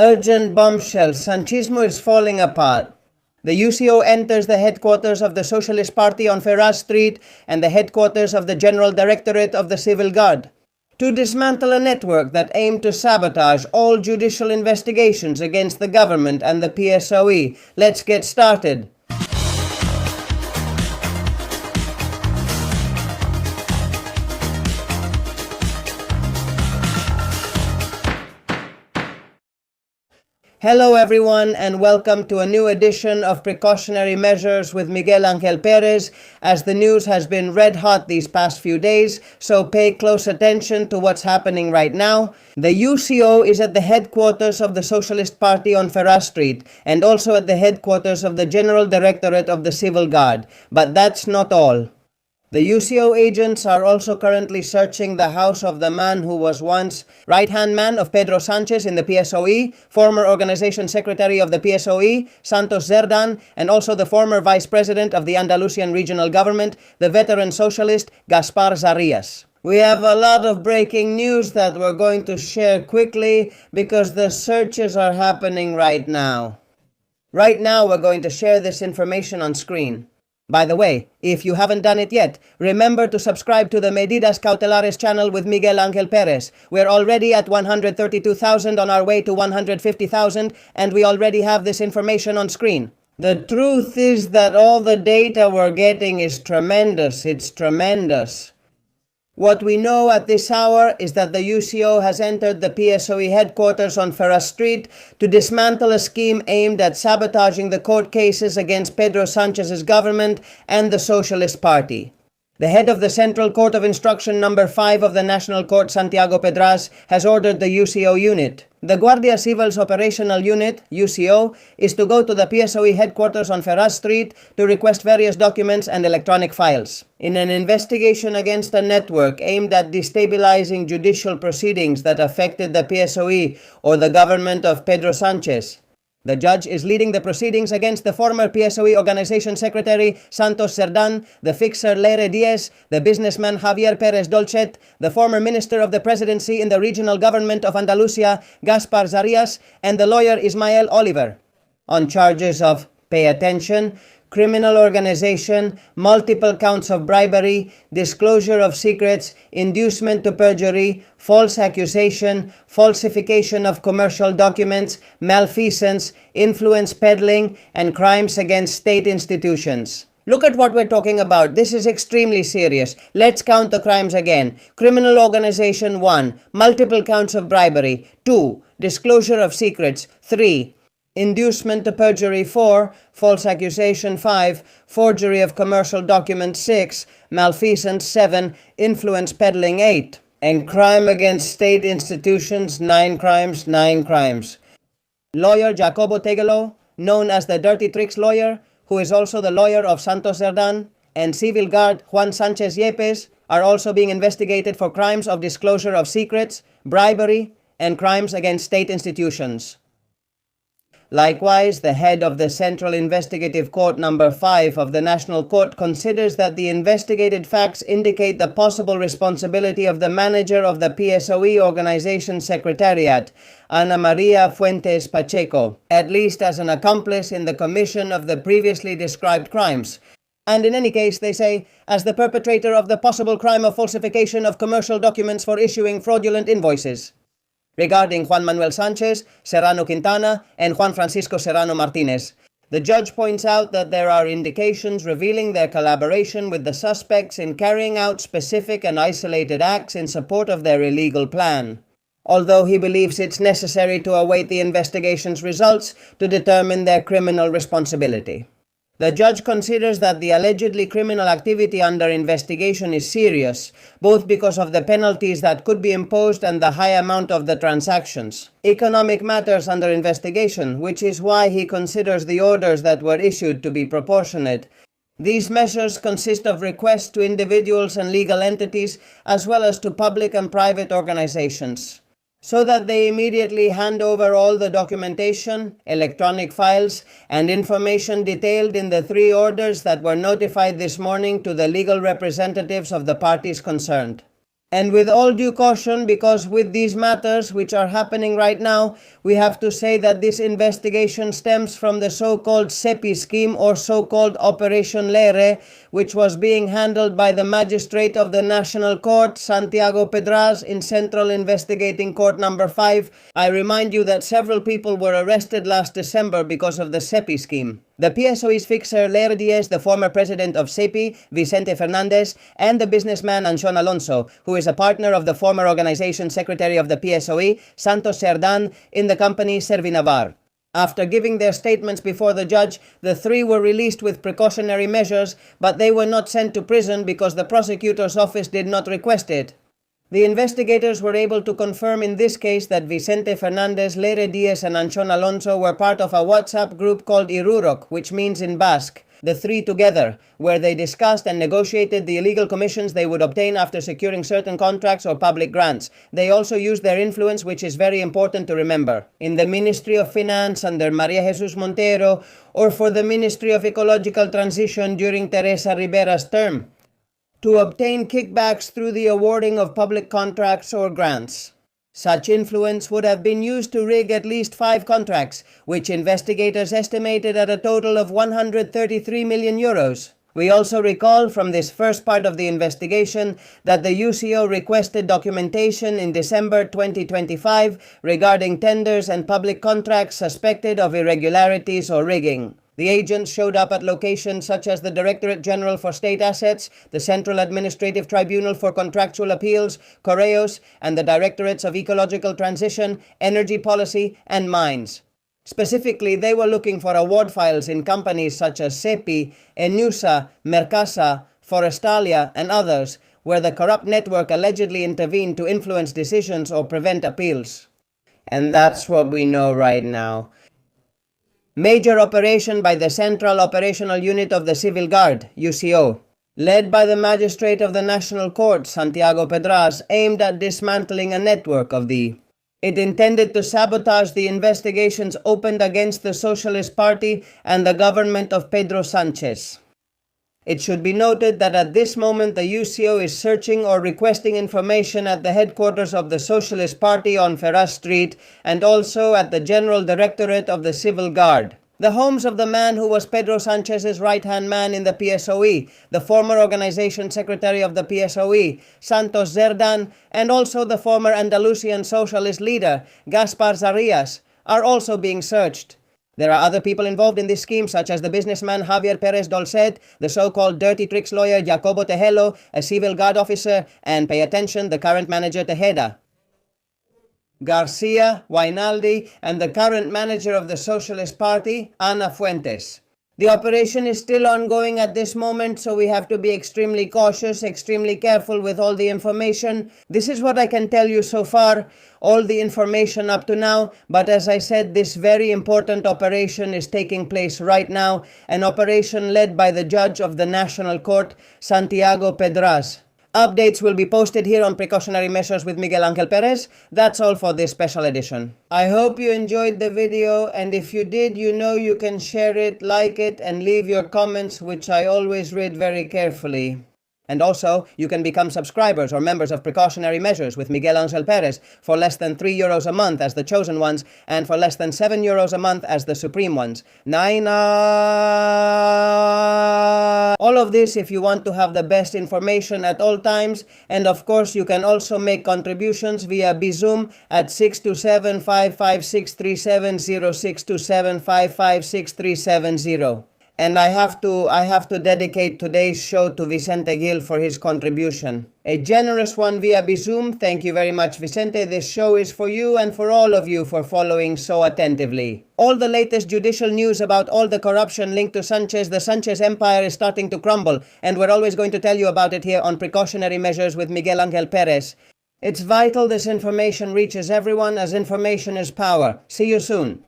Urgent bombshell. Sanchismo is falling apart. The UCO enters the headquarters of the Socialist Party on Ferraz Street and the headquarters of the General Directorate of the Civil Guard to dismantle a network that aimed to sabotage all judicial investigations against the government and the PSOE. Let's get started. Hello everyone and welcome to a new edition of Precautionary Measures with Miguel Angel Perez, as the news has been red hot these past few days, so pay close attention to what's happening right now. The UCO is at the headquarters of the Socialist Party on Ferraz Street and also at the headquarters of the General Directorate of the Civil Guard, but that's not all. The UCO agents are also currently searching the house of the man who was once right-hand man of Pedro Sanchez in the PSOE, former organization secretary of the PSOE, Santos Zerdan, and also the former vice president of the Andalusian regional government, the veteran socialist Gaspar Zarias. We have a lot of breaking news that we're going to share quickly because the searches are happening right now. Right now we're going to share this information on screen. By the way, if you haven't done it yet, remember to subscribe to the Medidas Cautelares channel with Miguel Angel Perez. We're already at 132,000 on our way to 150,000, and we already have this information on screen. The truth is that all the data we're getting is tremendous. It's tremendous. What we know at this hour is that the UCO has entered the PSOE headquarters on Ferraz Street to dismantle a scheme aimed at sabotaging the court cases against Pedro Sanchez's government and the Socialist Party. The head of the Central Court of Instruction No. 5 of the National Court, Santiago Pedraz, has ordered the UCO unit. The Guardia Civil's Operational Unit, UCO, is to go to the PSOE headquarters on Ferraz Street to request various documents and electronic files. In an investigation against a network aimed at destabilizing judicial proceedings that affected the PSOE or the government of Pedro Sanchez, the judge is leading the proceedings against the former PSOE organization secretary Santos Zerdan, the fixer Leire, the businessman Javier Perez Dolcet, the former minister of the presidency in the regional government of Andalusia Gaspar Zarias, and the lawyer Ismael Oliver, on charges of, pay attention, criminal organization, multiple counts of bribery, disclosure of secrets, inducement to perjury, false accusation, falsification of commercial documents, malfeasance, influence peddling, and crimes against state institutions. Look at what we're talking about. This is extremely serious. Let's count the crimes again. Criminal organization 1, multiple counts of bribery. 2, disclosure of secrets. 3, inducement to perjury. 4, false accusation. 5, forgery of commercial documents. 6, malfeasance. 7, influence peddling. 8, and crime against state institutions. 9 crimes, 9 crimes. Lawyer Jacobo Tegelo, known as the Dirty Tricks lawyer, who is also the lawyer of Santos Zerdan, and civil guard Juan Sanchez Yepes, are also being investigated for crimes of disclosure of secrets, bribery, and crimes against state institutions. Likewise, the head of the Central Investigative Court No. 5 of the National Court considers that the investigated facts indicate the possible responsibility of the manager of the PSOE organization secretariat, Ana Maria Fuentes Pacheco, at least as an accomplice in the commission of the previously described crimes. And in any case, they say, as the perpetrator of the possible crime of falsification of commercial documents for issuing fraudulent invoices. Regarding Juan Manuel Sanchez, Serrano Quintana, and Juan Francisco Serrano Martinez, the judge points out that there are indications revealing their collaboration with the suspects in carrying out specific and isolated acts in support of their illegal plan, although he believes it's necessary to await the investigation's results to determine their criminal responsibility. The judge considers that the allegedly criminal activity under investigation is serious, both because of the penalties that could be imposed and the high amount of the transactions. Economic matters under investigation, which is why he considers the orders that were issued to be proportionate. These measures consist of requests to individuals and legal entities, as well as to public and private organizations, so that they immediately hand over all the documentation, electronic files, and information detailed in the 3 orders that were notified this morning to the legal representatives of the parties concerned. And with all due caution, because with these matters which are happening right now, we have to say that this investigation stems from the so-called Sepi scheme or so-called Operation Leire, which was being handled by the magistrate of the National Court, Santiago Pedraz, in Central Investigating Court number 5. I remind you that several people were arrested last December because of the Sepi scheme. The PSOE's fixer Leire, the former president of Sepi, Vicente Fernandez, and the businessman Anshon Alonso, who is a partner of the former organization secretary of the PSOE, Santos Cerdán, in the company Servinavar. After giving their statements before the judge, the three were released with precautionary measures, but they were not sent to prison because the prosecutor's office did not request it. The investigators were able to confirm in this case that Vicente Fernandez, Leire Diaz, and Anshon Alonso were part of a WhatsApp group called Irurok, which means in Basque, the three together, where they discussed and negotiated the illegal commissions they would obtain after securing certain contracts or public grants. They also used their influence, which is very important to remember, in the Ministry of Finance under Maria Jesus Montero, or for the Ministry of Ecological Transition during Teresa Ribera's term, to obtain kickbacks through the awarding of public contracts or grants. Such influence would have been used to rig at least 5 contracts, which investigators estimated at a total of 133 million euros. We also recall from this first part of the investigation that the UCO requested documentation in December 2025 regarding tenders and public contracts suspected of irregularities or rigging. The agents showed up at locations such as the Directorate General for State Assets, the Central Administrative Tribunal for Contractual Appeals, Correos, and the Directorates of Ecological Transition, Energy Policy, and Mines. Specifically, they were looking for award files in companies such as Sepi, Enusa, Mercasa, Forestalia, and others, where the corrupt network allegedly intervened to influence decisions or prevent appeals. And that's what we know right now. Major operation by the Central Operational Unit of the Civil Guard, UCO, led by the magistrate of the National Court, Santiago Pedraz, aimed at dismantling a network of the. It intended to sabotage the investigations opened against the Socialist Party and the government of Pedro Sánchez. It should be noted that at this moment the UCO is searching or requesting information at the headquarters of the Socialist Party on Ferraz Street and also at the General Directorate of the Civil Guard, the homes of the man who was Pedro Sánchez's right-hand man in the PSOE, the former organization secretary of the PSOE, Santos Cerdán, and also the former Andalusian socialist leader, Gaspar Zarias, are also being searched. There are other people involved in this scheme, such as the businessman Javier Pérez Dolcet, the so-called dirty tricks lawyer Jacobo Tejelo, a civil guard officer, and pay attention, the current manager Tejeda, Garcia, Wainaldi, and the current manager of the Socialist Party, Ana Fuentes. The operation is still ongoing at this moment, so we have to be extremely cautious, extremely careful with all the information. This is what I can tell you so far, all the information up to now, but as I said, this very important operation is taking place right now, an operation led by the judge of the National Court, Santiago Pedraz. Updates will be posted here on Precautionary Measures with Miguel Ángel Pérez. That's all for this special edition. I hope you enjoyed the video, and if you did, you know you can share it, like it, and leave your comments, which I always read very carefully. And also, you can become subscribers or members of Precautionary Measures with Miguel Ángel Pérez for less than €3 a month as the chosen ones, and for less than €7 a month as the supreme ones. All of this if you want to have the best information at all times, and of course you can also make contributions via Bizum at 627-55637-0627-556-370. And I have to dedicate today's show to Vicente Gil for his contribution. A generous one via Bizum. Thank you very much, Vicente. This show is for you and for all of you for following so attentively. All the latest judicial news about all the corruption linked to Sánchez, the Sánchez empire is starting to crumble, and we're always going to tell you about it here on Precautionary Measures with Miguel Ángel Pérez. It's vital this information reaches everyone, as information is power. See you soon.